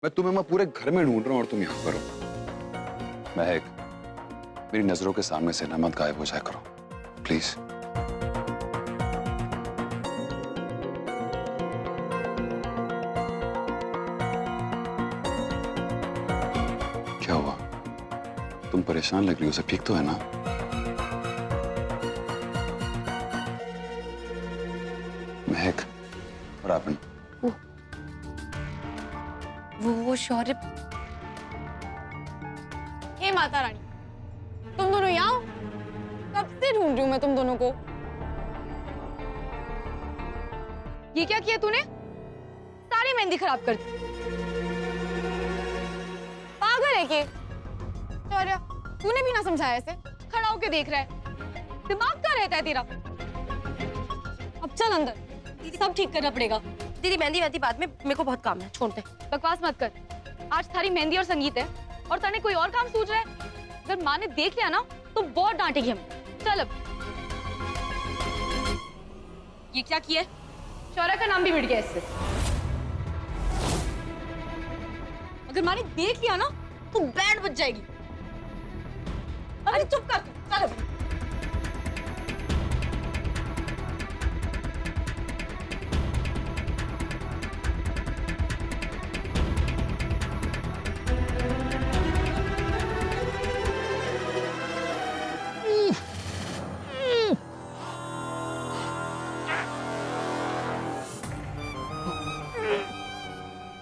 मैं तुम्हें मैं पूरे घर में ढूंढ रहा हूँ और तुम यहाँ पर हो। महक, मेरी नजरों के सामने से ना मत गायब हो जाया करो प्लीज। क्या हुआ? तुम परेशान लग रही हो, सब ठीक तो है ना? महक और आपन, वो शौर्य। हे माता रानी, तुम दोनों यहाँ हो? कब से ढूंढ रही हूँ मैं तुम दोनों को। ये क्या किया तूने? सारी मेहंदी खराब कर दी। पागल है के? शौर्य, तूने भी ना समझाया ऐसे? खड़ा होके देख रहा है, दिमाग कहाँ रहता है तेरा? अब चल अंदर, सब ठीक करना पड़ेगा। दीदी मेहंदी वेहंदी बाद में, मेरे को बहुत काम है, छोड़ते। बकवास मत कर। आज थारी मेहंदी और संगीत है और तने कोई और काम सूझ रहा है। अगर माँ ने देख लिया ना तो बहुत डांटेगी हमें। चल अब। ये क्या किया? शौर्य का नाम भी मिट गया इससे। अगर माँ ने देख लिया ना तो बैंड बज जाएगी। अरे चुप कर तू, चल अब।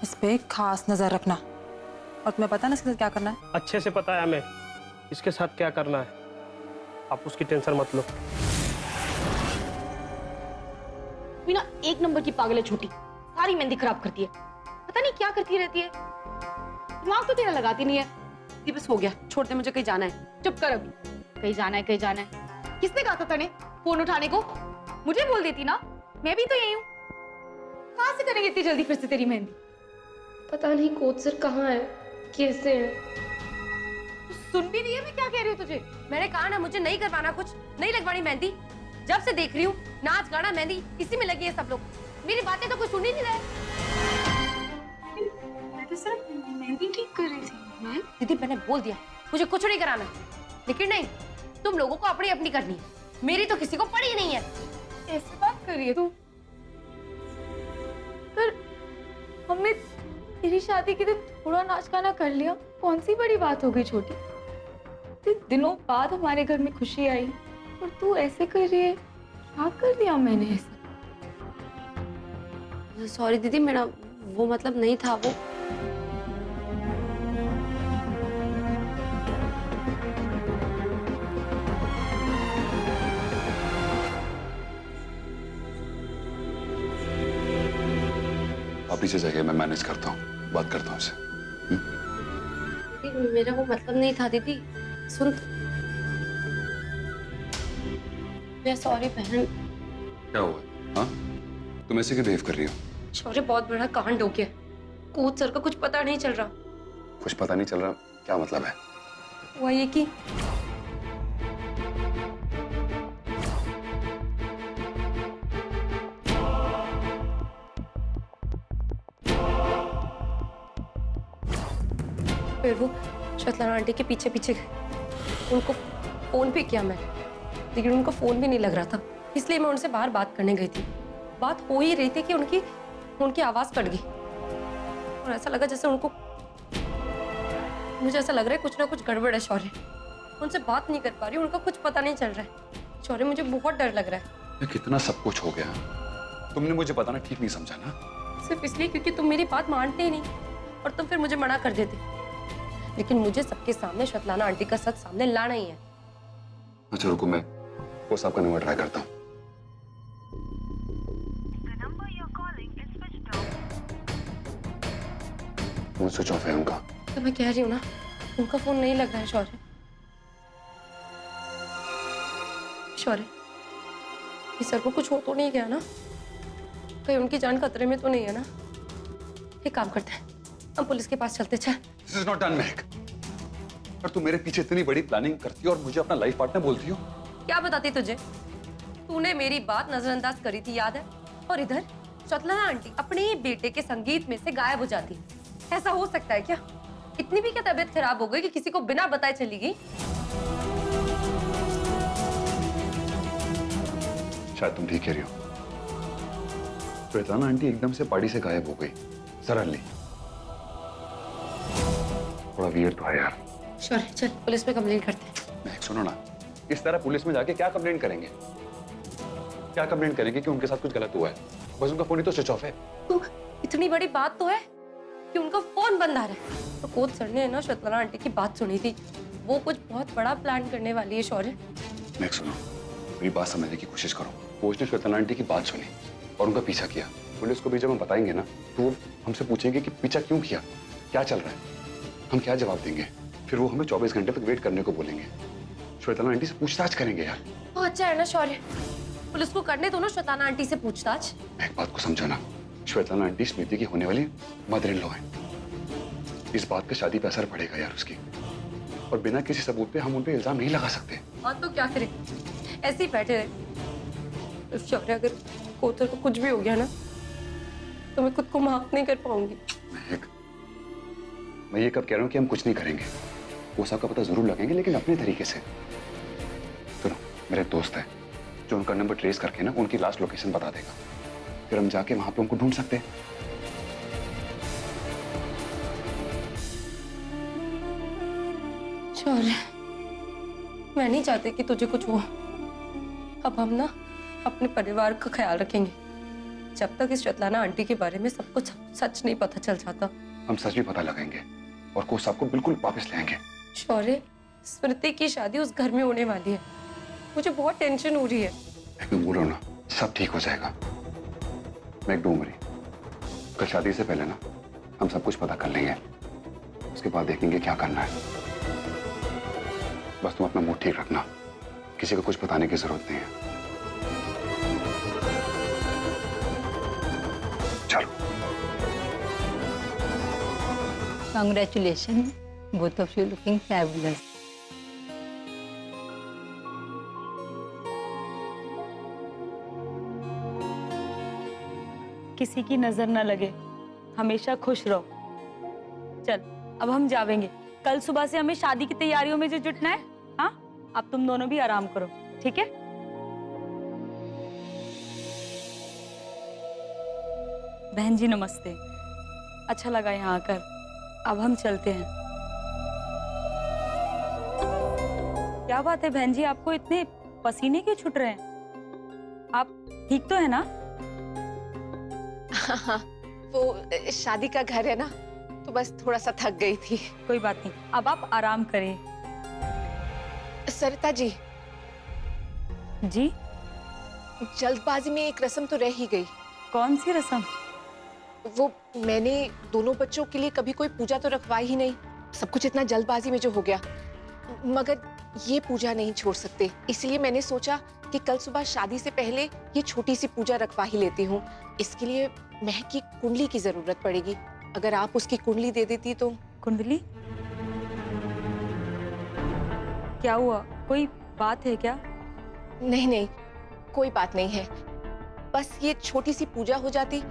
इस पे खास नजर रखना, और तुम्हें पता ना इसके साथ क्या करना है? अच्छे से पता है हमें इसके साथ क्या करना है। आप उसकी टेंशन मत लो। बिना एक नंबर की पागल है छोटी, सारी मेहंदी खराब करती है। पता नहीं क्या करती रहती है, दिमाग तो तेरा लगाती नहीं है। ये बस हो गया, छोड़ दे, मुझे कहीं जाना है। चुप कर अभी। कहीं जाना है, कहीं जाना है। किसने कहा था तने फोन उठाने को? मुझे बोल देती ना, मैं भी तो यही हूँ। कहाँ से करेंगे इतनी जल्दी फिर से तेरी मेहंदी? पता नहीं कोच सर कहाँ है, कैसे है। तू सुन भी रही है मैं क्या कह रही हूँ तुझे? मैंने कहा ना मुझे नहीं करवाना, कुछ नहीं लगवानी मेहंदी। जब से देख रही हूँ नाच गाना मेहंदी इसी में लगी है सब लोग। मेरी बातें तो कोई सुन ही नहीं रहे। मैं तो सिर्फ मेहंदी ठीक कर रही थी। दीदी मैंने बोल दिया मुझे कुछ नहीं कराना, लेकिन नहीं, तुम लोगों को अपनी अपनी करनी है, मेरी तो किसी को पड़ी नहीं है। ऐसे बात कर रही है तू? पर हमने तेरी शादी के दिन थोड़ा नाच गाना कर लिया, कौन सी बड़ी बात हो गई छोटी? इतने दिनों बाद हमारे घर में खुशी आई और तू ऐसे कर रही है। क्या कर दिया मैंने ऐसा? सॉरी दीदी, मेरा वो मतलब नहीं था। वो आप पीछे जाइए, मैं मैनेज करता हूँ, बात करता हूँ उससे। दीदी मेरा वो मतलब नहीं था। दीदी सुन, मैं सॉरी बहन। क्या हुआ? हाँ, तुम ऐसे क्यों बिहेव कर रही हो? शौर्य बहुत बड़ा कांड हो गया। कोच सर का कुछ पता नहीं चल रहा। कुछ पता नहीं चल रहा? क्या मतलब है? हुआ ये कि फिर वो श्वेतलाना आंटी के पीछे पीछे गए। उनको फोन भी किया मैंने, लेकिन उनका फोन भी नहीं लग रहा था, इसलिए मैं उनसे बाहर बात करने गई थी। बात हो ही रही थी कि उनकी आवाज कट गई और ऐसा लगा जैसे उनको, मुझे ऐसा लग रहा है कुछ ना कुछ गड़बड़ है। शौर्य, उनसे बात नहीं कर पा रही, उनका कुछ पता नहीं चल रहा है। शौर्य मुझे बहुत डर लग रहा है। ये कितना सब कुछ हो गया, तुमने मुझे बताना ठीक नहीं समझा ना? सिर्फ इसलिए क्योंकि तुम मेरी बात मानते ही नहीं और तुम फिर मुझे मना कर देते। लेकिन मुझे सबके सामने श्वेतलाना आंटी का सच सामने लाना ही है। अच्छा रुको, मैं वो साहब का नंबर ट्राई करता हूँ। फोन स्विच ऑफ है उनका। तो मैं कह रही हूँ ना, उनका फोन नहीं लग रहा है। शौर्य, शौर्य, इस सर को कुछ हो तो नहीं गया ना? कहीं उनकी जान खतरे में तो नहीं है ना? एक काम करते हैं, हम पुलिस के पास चलते। चल। This is not done, महक। और तू मेरे पीछे इतनी बड़ी प्लानिंग करती है और मुझे अपना लाइफ पार्टनर बोलती हो? क्या बताती तुझे? तूने मेरी बात नजरअंदाज करी थी, याद है? और इधर श्वेतलाना आंटी अपने ही बेटे के संगीत में से गायब हो जाती। ऐसा हो सकता है क्या? इतनी भी क्या तबीयत खराब हो गई कि किसी को बिना बताए चली गई? शायद तुम ठीक कह रही हो। श्वेताना आंटी एकदम से पार्टी से गायब हो गई सडनली। थोड़ा वियर्ड तो है यार। शौर्य चल पुलिस में कंप्लेंट करते हैं। महक सुनो ना, इस तरह पुलिस में जाके क्या कंप्लेंट करेंगे? क्या कंप्लेंट करेंगे कि उनके साथ कुछ गलत हुआ है? बस उनका फोन ही तो स्विच ऑफ है। तो इतनी बड़ी बात तो है कि उनका फोन बंद आ रहा है। तो कोच सर ने ना श्वेताना आंटी की बात सुनी थी, वो कुछ बहुत बड़ा प्लान करने वाली है। शौर्य महक सुनो, मेरी बात समझने की कोशिश करो। कोच ने श्वेताना आंटी की बात सुनी और उनका पीछा किया। पुलिस को भी जब हम बताएंगे ना तो वो हमसे पूछेंगे कि पीछा क्यों किया, क्या चल रहा है। हम क्या जवाब देंगे? फिर वो हमें 24 घंटे तक वेट करने को बोलेंगे। श्वेताना आंटी से पूछताछ करेंगे यार। तो अच्छा है ना शौर्य, पुलिस को करने दो ना श्वेताना आंटी से पूछताछ। एक बात को समझाना, श्वेताना आंटी स्मृति की होने वाली मदर इन लॉ है। इस बात का शादी पे असर पड़ेगा यार उसकी, और बिना किसी सबूत पे हम उन पे इल्जाम नहीं लगा सकते। हाँ तो क्या करें, ऐसे ही बैठे रहे। शौर्य अगर कोचर को कुछ भी हो गया ना तो मैं खुद को माफ नहीं कर पाऊंगी। मैं ये कब कह रहा हूँ कि हम कुछ नहीं करेंगे। वो सब का पता जरूर लगेंगे, लेकिन अपने तरीके से। सुनो, मेरे दोस्त है जो उनका नंबर ट्रेस करके ना उनकी लास्ट लोकेशन बता देगा। फिर हम जाके वहां पे उनको ढूंढ सकते हैं। शौर्य मैं नहीं चाहती कि तुझे कुछ हो। अब हम ना अपने परिवार का ख्याल रखेंगे जब तक इस श्वेताना आंटी के बारे में सब कुछ सच नहीं पता चल जाता। हम सच भी पता लगाएंगे और कोच साहब को बिल्कुल वापस लाएंगे। शौर्य स्मृति की शादी उस घर में होने वाली है, मुझे बहुत टेंशन हो रही है। मैं बोल रहा हूँ ना, सब ठीक हो जाएगा। मैं एक डूंगरी कल शादी से पहले ना हम सब कुछ पता कर लेंगे, उसके बाद देखेंगे क्या करना है। बस तुम अपना मूड ठीक रखना, किसी को कुछ बताने की जरूरत नहीं है। चलो। Congratulations, both of you looking fabulous. किसी की नजर न लगे, हमेशा खुश रहो। चल अब हम जावेंगे, कल सुबह से हमें शादी की तैयारियों में जो जुटना है। हाँ अब तुम दोनों भी आराम करो, ठीक है? बहन जी नमस्ते, अच्छा लगा यहाँ आकर। अब हम चलते हैं। क्या बात है बहन जी, आपको इतने पसीने क्यों छूट रहे हैं? आप ठीक तो है ना? हाँ, वो शादी का घर है ना, तो बस थोड़ा सा थक गई थी। कोई बात नहीं, अब आप आराम करें। सरिता जी, जी जल्दबाजी में एक रस्म तो रह ही गई। कौन सी रस्म? वो मैंने दोनों बच्चों के लिए कभी कोई पूजा तो रखवाई ही नहीं, सब कुछ इतना जल्दबाजी में जो हो गया। मगर ये पूजा नहीं छोड़ सकते, इसलिए मैंने सोचा कि कल सुबह शादी से पहले ये छोटी सी पूजा रखवा ही लेती हूँ। इसके लिए महक की कुंडली की जरूरत पड़ेगी, अगर आप उसकी कुंडली दे देती तो। कुंडली? क्या हुआ, कोई बात है क्या? नहीं नहीं, कोई बात नहीं है, बस ये छोटी सी पूजा हो जाती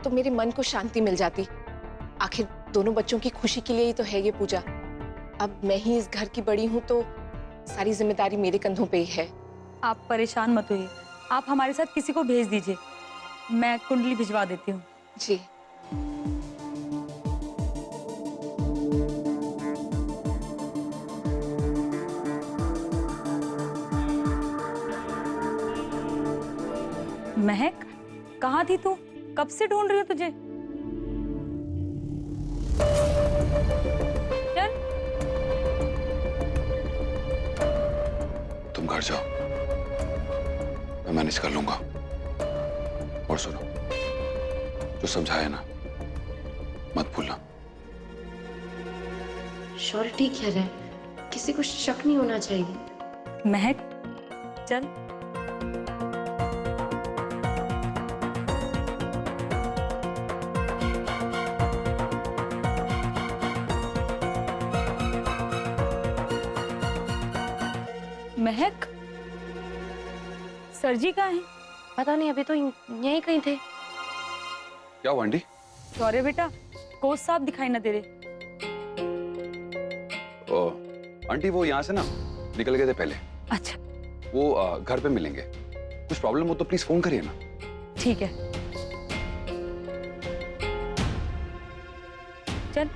तो मेरे मन को शांति मिल जाती। आखिर दोनों बच्चों की खुशी के लिए ही तो है ये पूजा। अब मैं ही इस घर की बड़ी हूँ तो सारी जिम्मेदारी मेरे कंधों पे ही है। आप परेशान मत होइए, आप हमारे साथ किसी को भेज दीजिए, मैं कुंडली भिजवा देती हूँ। जी। महक, कहाँ थी तू? कब से ढूंढ रही हो तुझे। चल। तुम घर जाओ, मैं मैनेज कर लूंगा। और सुनो, जो समझाया ना मत भूलना। शौर्य ठीक कह रहा है, किसी को शक नहीं होना चाहिए। महक चल। महक, सर जी कहाँ हैं? पता नहीं, अभी तो यहीं कहीं थे। क्या हुआ आंटी? सॉरी बेटा, कोच साहब दिखाई ना दे रहे। ओ, आंटी वो यहाँ से ना निकल गए थे पहले। अच्छा वो घर पे मिलेंगे। कुछ प्रॉब्लम हो तो प्लीज फोन करिए ना। ठीक है, चल।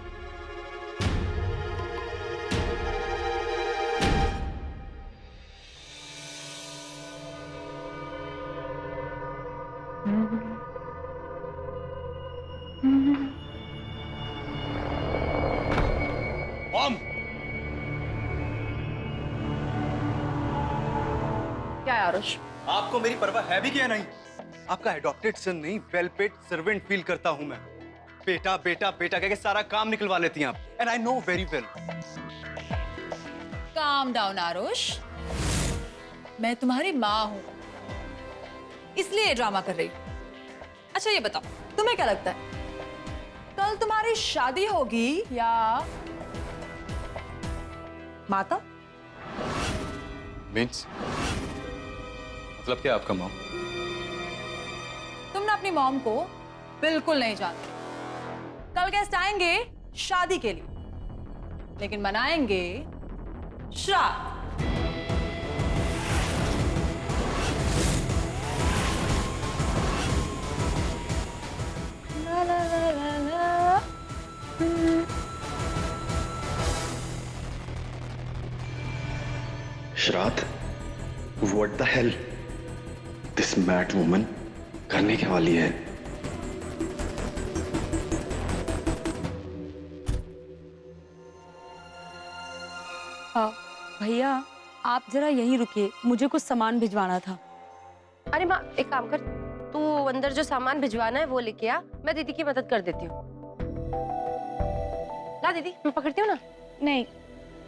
मॉम, क्या है आरुष? आपको मेरी परवाह है भी क्या नहीं? आपका एडॉप्टेड सन नहीं, वेल पेड सर्वेंट फील करता हूं मैं। बेटा बेटा बेटा कह के सारा काम निकलवा लेती हैं आप, and I know very well. Calm down Aarush, मैं तुम्हारी माँ हूं, इसलिए ये ड्रामा कर रही हूं। अच्छा ये बताओ, तुम्हें क्या लगता है कल तुम्हारी शादी होगी या माता? मीन्स मतलब क्या आपका मॉम? तुम ना अपनी मॉम को बिल्कुल नहीं जानते। कल गेस्ट आएंगे शादी के लिए, लेकिन मनाएंगे श्राद्ध। ला ला ला ला ला। श्राद्ध? What the hell? This mad woman करने के वाली है। भैया आप जरा यहीं रुकिए, मुझे कुछ सामान भिजवाना था। अरे माँ एक काम कर, तू अंदर जो सामान भिजवाना है वो लेके आ, मैं दीदी की मदद कर देती हूँ। ला दीदी, मैं पकड़ती हूँ ना। नहीं,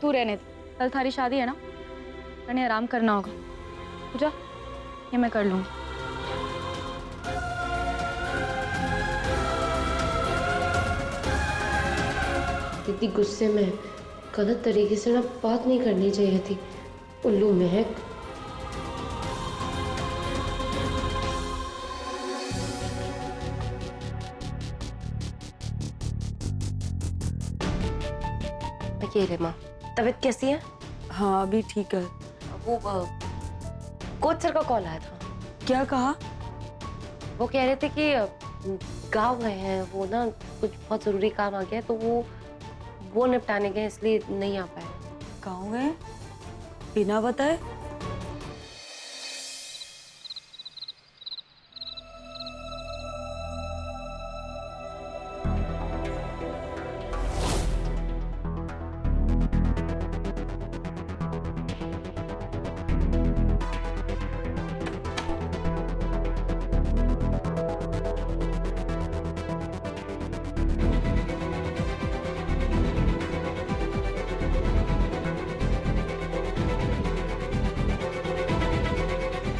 तू रहने दे, कल थारी शादी है ना, मैंने आराम करना होगा। पूजा, ये मैं कर लूंगी। दीदी गुस्से में गलत तरीके से ना बात नहीं करनी चाहिए थी। उल्लू महक। अकेले माँ, तबीयत कैसी है? हाँ अभी ठीक है। वो कोच सर का कॉल आया था। क्या कहा? वो कह रहे थे कि गाँव गए हैं, वो ना कुछ बहुत जरूरी काम आ गया है, तो वो निपटाने गए, इसलिए नहीं आ पाए। गाँव गए बिना बताए?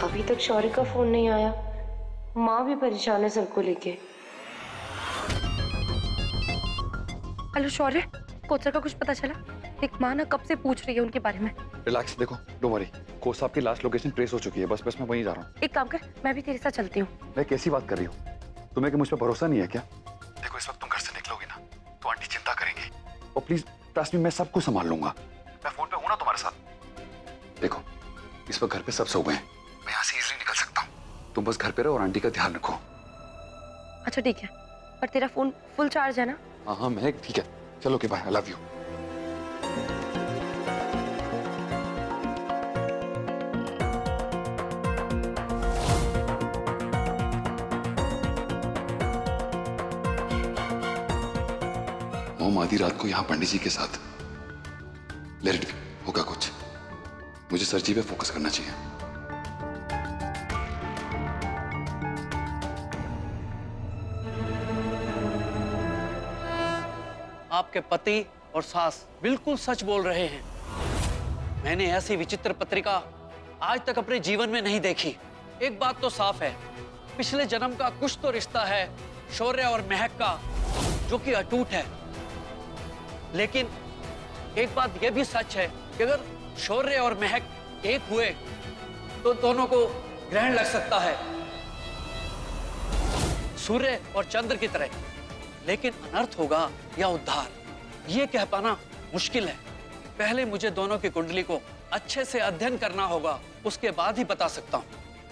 अभी तक शौर्य का फोन नहीं आया। माँ भी परेशान है सर को लेके। हेलो शौर्य, कोच सर का कुछ पता चला? एक माँ ना कब से पूछ रही है उनके बारे में। रिलैक्स, देखो डोंट वरी, कोच साहब की लास्ट लोकेशन ट्रेस हो चुकी है। बस मैं वहीं जा रहा हूँ। एक काम कर, मैं भी तेरे साथ चलती हूँ। मैं कैसी बात कर रही हूँ? तुम्हें कि मुझ पर भरोसा नहीं है क्या? देखो इस वक्त तुम घर से निकलोगे ना तो आंटी चिंता करेंगी, और प्लीज ट्रस्ट मी, मैं सब कुछ संभाल लूंगा। मैं फोन पे हूं ना तुम्हारे साथ। देखो इस वक्त घर पे सब सो गए हैं, मैं यहाँ से इजीली निकल सकता हूँ। तुम बस घर पे रहो और आंटी का ध्यान रखो। अच्छा ठीक है, पर तेरा फोन फुल चार्ज है ना? हाँ हाँ मैं ठीक है, चलो okay bye, I love you. Mom आधी रात को यहाँ पंडित जी के साथ, लेट इट बी, होगा कुछ। मुझे सर जी पे फोकस करना चाहिए। आपके पति और सास बिल्कुल सच बोल रहे हैं। मैंने ऐसी विचित्र पत्रिका आज तक अपने जीवन में नहीं देखी। एक बात तो साफ है, पिछले जन्म का कुछ तो रिश्ता है शौर्य और महक का, जो कि अटूट है। लेकिन एक बात यह भी सच है कि अगर शौर्य और महक एक हुए तो दोनों को ग्रहण लग सकता है, सूर्य और चंद्र की तरह। लेकिन अनर्थ होगा या उद्धार, ये कह पाना मुश्किल है। पहले मुझे दोनों की कुंडली को अच्छे से अध्ययन करना होगा, उसके बाद ही बता सकता हूँ।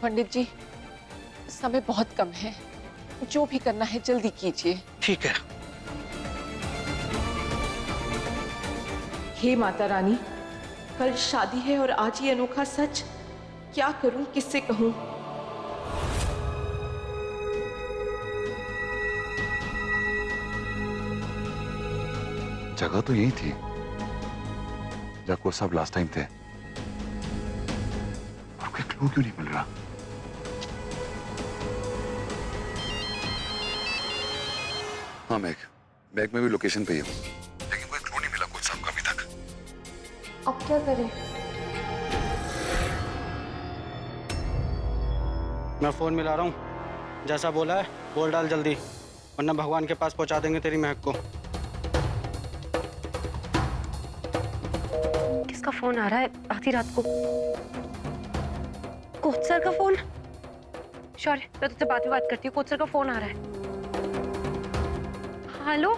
पंडित जी, समय बहुत कम है, जो भी करना है जल्दी कीजिए। ठीक है। हे माता रानी, कल शादी है और आज ये अनोखा सच, क्या करूं, किससे कहूं? जगह तो यही थी जहाँ को सब लास्ट टाइम थे, और कोई क्लू क्यों नहीं मिल रहा? हाँ मैग में भी लोकेशन पे ही हूँ, लेकिन कोई क्लू नहीं मिला कुछ साहब का अभी तक। अब क्या करें? मैं फोन मिला रहा हूँ, जैसा बोला है बोल डाल जल्दी, वरना भगवान के पास पहुंचा देंगे तेरी महक को। किसका फोन आ रहा है आधी रात को? कोच सर का फोन? शौर्य, मैं तुझसे बात करती हूँ। कोच सर का फोन आ रहा है। हेलो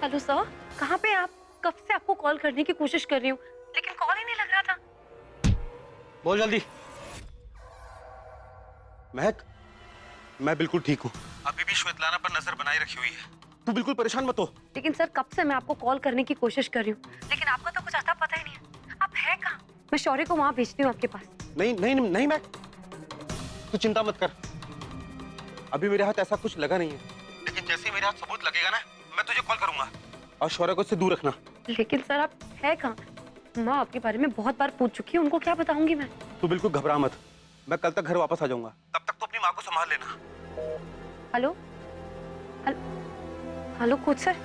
हेलो सर, कहाँ पे हैं आप? कब से आपको कॉल करने की कोशिश कर रही हूँ, लेकिन कॉल ही नहीं लग रहा था। बोल जल्दी। महक, मैं बिल्कुल ठीक हूँ, अभी भी श्वेतलाना पर नजर बनाए रखी हुई है, तू बिल्कुल परेशान मत हो। लेकिन सर, कब से मैं आपको कॉल करने की कोशिश कर रही हूँ, लेकिन आपका तो कुछ आता पता ही नहीं है। आप है कहाँ? मैं शौर्य को वहाँ भेजती हूँ आपके पास। नहीं नहीं नहीं महक, तू चिंता मत कर, अभी मेरे हाथ ऐसा कुछ लगा नहीं है, लेकिन जैसे ही मेरे हाथ सबूत लगेगा ना, मैं तुझे कॉल करूंगा। और शौर्य को इससे दूर रखना। लेकिन सर, आप है कहाँ? माँ आपके बारे में बहुत बार पूछ चुकी है, उनको क्या बताऊंगी मैं? तू बिल्कुल घबरा मत, मैं कल तक घर वापस आ जाऊंगा, तब तक तो अपनी माँ को संभाल लेना। Hello hello coach sir.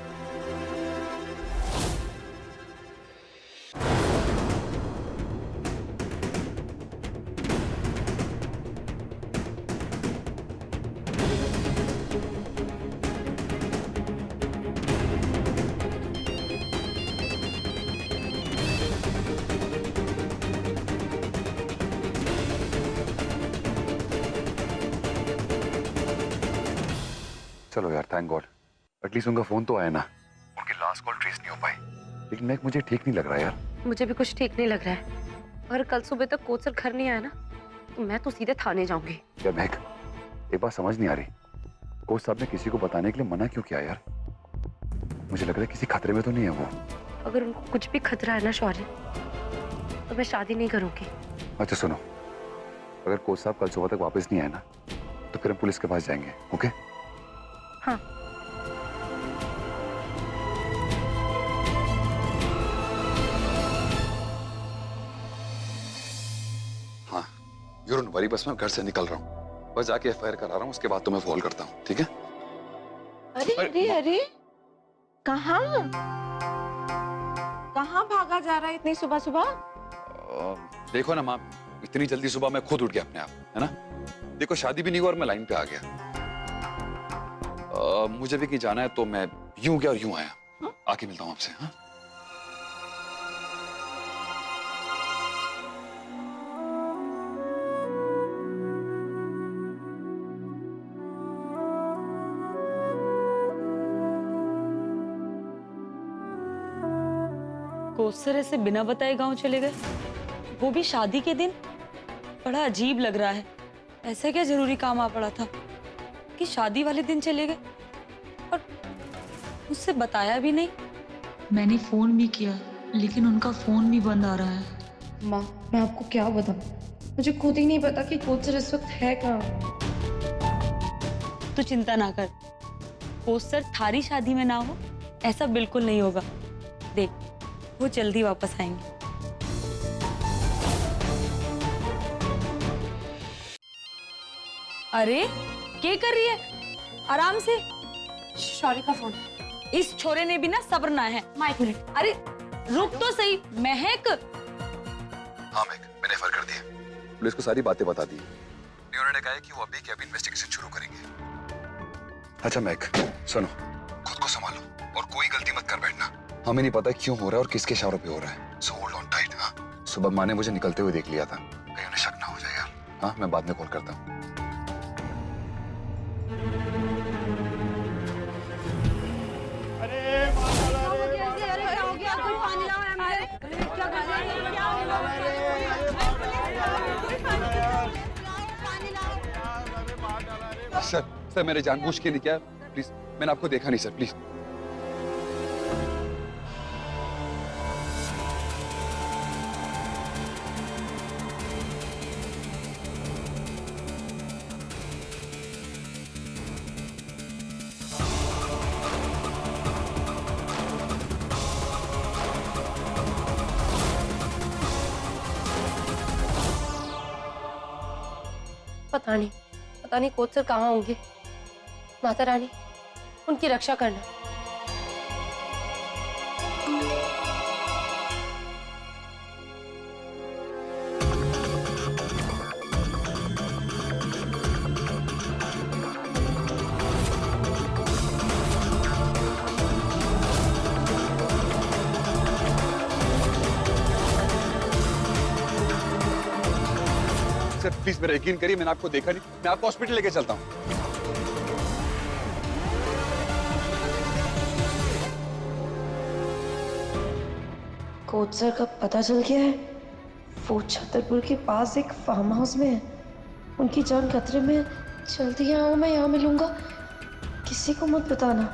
चलो यार, थैंक गॉड, एटलीस्ट उनका फोन तो आया ना। उनकी लास्ट कॉल ट्रेस नहीं हो पाई, लेकिन मैं मुझे ठीक नहीं लग रहा यार। मुझे भी कुछ ठीक नहीं लग रहा है। अगर कल सुबह तक कोच सर घर नहीं आया ना, तो मैं तो सीधे थाने जाऊंगी। क्या महक, एक बात समझ नहीं आ रही, कोच साहब ने किसी को बताने के लिए मना क्यों किया यार? मुझे लग रहा है किसी खतरे में तो नहीं है वो। अगर उनको कुछ भी खतरा है ना शौर्य, तो मैं शादी नहीं करूंगी। अच्छा सुनो, अगर कोच साहब कल सुबह तक वापस नहीं आए ना, तो फिर हम पुलिस के पास जाएंगे, ओके? हाँ। हाँ, यू डोंट वरी, बस मैं घर से निकल रहा हूँ, बस जाके एफआईआर करा रहा हूँ, उसके बाद तो मैं कॉल करता हूँ, ठीक है? अरे अरे अरे, कहाँ भागा जा रहा है इतनी सुबह सुबह? देखो ना माँ, इतनी जल्दी सुबह मैं खुद उठ गया अपने आप, है ना? देखो शादी भी नहीं हुआ और मैं लाइन पे आ गया। मुझे भी कहीं जाना है, तो मैं यूं गया और यूं आया। आके मिलता हूँ आपसे। हाँ, कोच सर ऐसे बिना बताए गांव चले गए, वो भी शादी के दिन? बड़ा अजीब लग रहा है। ऐसा क्या जरूरी काम आ पड़ा था कि शादी वाले दिन चले गए और मुझसे बताया भी नहीं? मैंने फोन भी किया, लेकिन उनका फोन भी बंद आ रहा है। माँ, मैं आपको क्या बताऊँ, मुझे खुद ही नहीं पता कि कोच सर इस वक्त है कहाँ। तू चिंता ना कर, कोच सर थारी शादी में ना हो ऐसा बिल्कुल नहीं होगा। देख, वो जल्दी वापस आएंगे। अरे क्या कर रही है? आराम से। शौर्य का फोन। इस छोरे ने भी ना सब्र ना है। एक मिनट। अरे रुक तो सही महक। हाँ महक, मैंने एफआईआर कर दिया, पुलिस को सारी बातें बता दी। उन्होंने कहा है कि वो अभी के अभी इन्वेस्टिगेशन शुरू करेंगे। अच्छा महक सुनो, खुद को संभालो और कोई गलती मत कर बैठना। हमें नहीं पता क्यों हो रहा है और किसके इशारों पे हो रहा है, सो होल्ड ऑन टाइट। हाँ, सुबह माँ ने मुझे निकलते हुए देख लिया था, कहीं उन्हें शक ना हो जाए यार। हाँ, मैं बाद में कॉल करता हूँ। सर सर मैंने जानबूझ के नहीं किया, प्लीज मैंने आपको देखा नहीं सर, प्लीज। पता नहीं कोच सर कहाँ होंगे। माता रानी उनकी रक्षा करना। सर प्लीज मेरा यकीन करिए, मैंने आपको देखा नहीं, मैं आपको हॉस्पिटल लेके चलता हूँ। कोच सर का पता चल गया है, वो छतरपुर के पास एक फार्म हाउस में है। उनकी जान खतरे में है। जल्दी आओ, मैं यहाँ मिलूंगा, किसी को मत बताना।